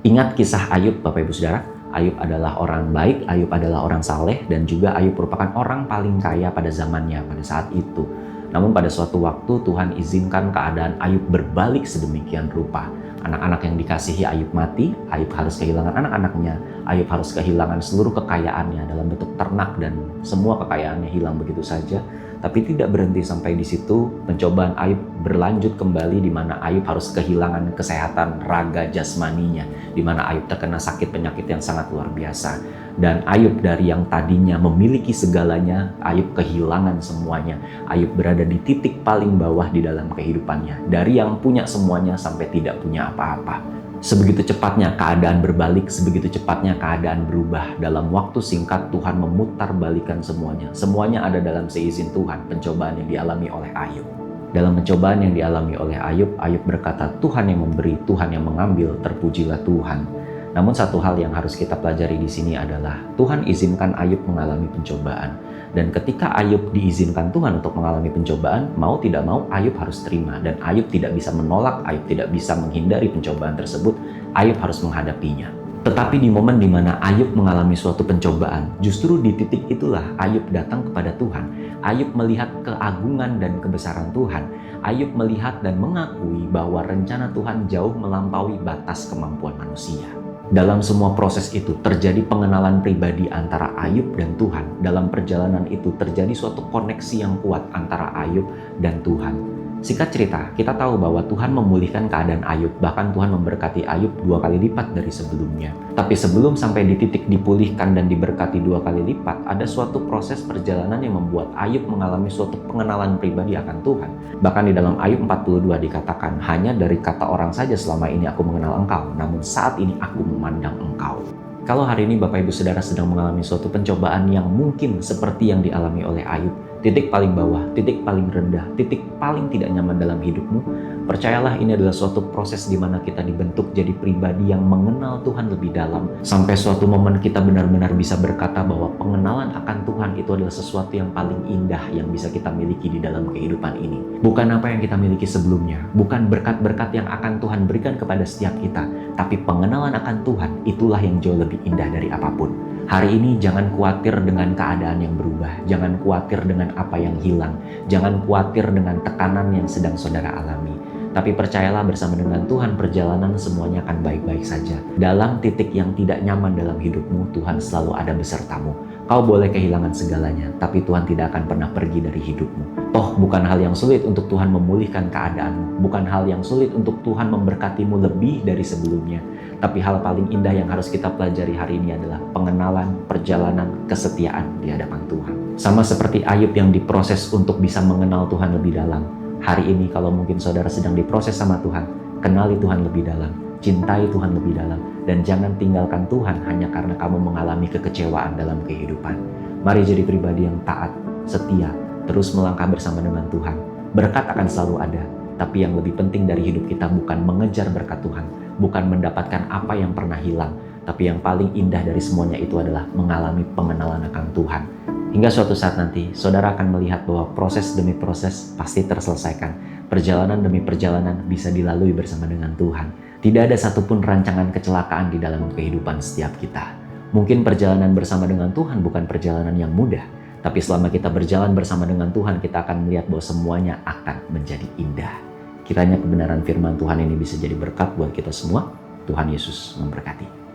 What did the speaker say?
Ingat kisah Ayub, Bapak Ibu Saudara. Ayub adalah orang baik, Ayub adalah orang saleh, dan juga Ayub merupakan orang paling kaya pada zamannya pada saat itu. Namun pada suatu waktu Tuhan izinkan keadaan Ayub berbalik sedemikian rupa. Anak-anak yang dikasihi Ayub mati, Ayub harus kehilangan anak-anaknya, Ayub harus kehilangan seluruh kekayaannya dalam bentuk ternak, dan semua kekayaannya hilang begitu saja. Tapi tidak berhenti sampai di situ, pencobaan Ayub berlanjut kembali di mana Ayub harus kehilangan kesehatan raga jasmaninya, di mana Ayub terkena sakit penyakit yang sangat luar biasa. Dan Ayub dari yang tadinya memiliki segalanya, Ayub kehilangan semuanya. Ayub berada di titik paling bawah di dalam kehidupannya, dari yang punya semuanya sampai tidak punya apa-apa. Sebegitu cepatnya keadaan berbalik, sebegitu cepatnya keadaan berubah. Dalam waktu singkat Tuhan memutarbalikkan semuanya. Semuanya ada dalam seizin Tuhan, pencobaan yang dialami oleh Ayub. Dalam pencobaan yang dialami oleh Ayub, Ayub berkata, Tuhan yang memberi, Tuhan yang mengambil, terpujilah Tuhan. Namun satu hal yang harus kita pelajari di sini adalah Tuhan izinkan Ayub mengalami pencobaan. Dan ketika Ayub diizinkan Tuhan untuk mengalami pencobaan, mau tidak mau Ayub harus terima. Dan Ayub tidak bisa menolak, Ayub tidak bisa menghindari pencobaan tersebut. Ayub harus menghadapinya. Tetapi di momen di mana Ayub mengalami suatu pencobaan, justru di titik itulah Ayub datang kepada Tuhan. Ayub melihat keagungan dan kebesaran Tuhan. Ayub melihat dan mengakui bahwa rencana Tuhan jauh melampaui batas kemampuan manusia. Dalam semua proses itu terjadi pengenalan pribadi antara Ayub dan Tuhan. Dalam perjalanan itu terjadi suatu koneksi yang kuat antara Ayub dan Tuhan. Singkat cerita, kita tahu bahwa Tuhan memulihkan keadaan Ayub, bahkan Tuhan memberkati Ayub 2 kali lipat dari sebelumnya. Tapi sebelum sampai di titik dipulihkan dan diberkati 2 kali lipat, ada suatu proses perjalanan yang membuat Ayub mengalami suatu pengenalan pribadi akan Tuhan. Bahkan di dalam Ayub 42 dikatakan, hanya dari kata orang saja selama ini aku mengenal engkau, namun saat ini aku memandang engkau. Kalau hari ini Bapak Ibu Saudara sedang mengalami suatu pencobaan yang mungkin seperti yang dialami oleh Ayub, titik paling bawah, titik paling rendah, titik paling tidak nyaman dalam hidupmu, percayalah ini adalah suatu proses di mana kita dibentuk jadi pribadi yang mengenal Tuhan lebih dalam. Sampai suatu momen kita benar-benar bisa berkata bahwa pengenalan akan Tuhan itu adalah sesuatu yang paling indah yang bisa kita miliki di dalam kehidupan ini. Bukan apa yang kita miliki sebelumnya, bukan berkat-berkat yang akan Tuhan berikan kepada setiap kita, tapi pengenalan akan Tuhan itulah yang jauh lebih indah dari apapun. Hari ini jangan khawatir dengan keadaan yang berubah, jangan khawatir dengan apa yang hilang, jangan khawatir dengan tekanan yang sedang saudara alami. Tapi percayalah bersama dengan Tuhan perjalanan semuanya akan baik-baik saja. Dalam titik yang tidak nyaman dalam hidupmu, Tuhan selalu ada besertamu. Kau boleh kehilangan segalanya, tapi Tuhan tidak akan pernah pergi dari hidupmu. Toh bukan hal yang sulit untuk Tuhan memulihkan keadaanmu, bukan hal yang sulit untuk Tuhan memberkatimu lebih dari sebelumnya. Tapi hal paling indah yang harus kita pelajari hari ini adalah pengenalan, perjalanan, kesetiaan di hadapan Tuhan. Sama seperti Ayub yang diproses untuk bisa mengenal Tuhan lebih dalam. Hari ini kalau mungkin saudara sedang diproses sama Tuhan, kenali Tuhan lebih dalam, cintai Tuhan lebih dalam, dan jangan tinggalkan Tuhan hanya karena kamu mengalami kekecewaan dalam kehidupan. Mari jadi pribadi yang taat, setia, terus melangkah bersama dengan Tuhan. Berkat akan selalu ada, tapi yang lebih penting dari hidup kita bukan mengejar berkat Tuhan, bukan mendapatkan apa yang pernah hilang, tapi yang paling indah dari semuanya itu adalah mengalami pengenalan akan Tuhan. Hingga suatu saat nanti, saudara akan melihat bahwa proses demi proses pasti terselesaikan. Perjalanan demi perjalanan bisa dilalui bersama dengan Tuhan. Tidak ada satupun rancangan kecelakaan di dalam kehidupan setiap kita. Mungkin perjalanan bersama dengan Tuhan bukan perjalanan yang mudah, tapi selama kita berjalan bersama dengan Tuhan, kita akan melihat bahwa semuanya akan menjadi indah. Kiranya kebenaran firman Tuhan ini bisa jadi berkat buat kita semua. Tuhan Yesus memberkati.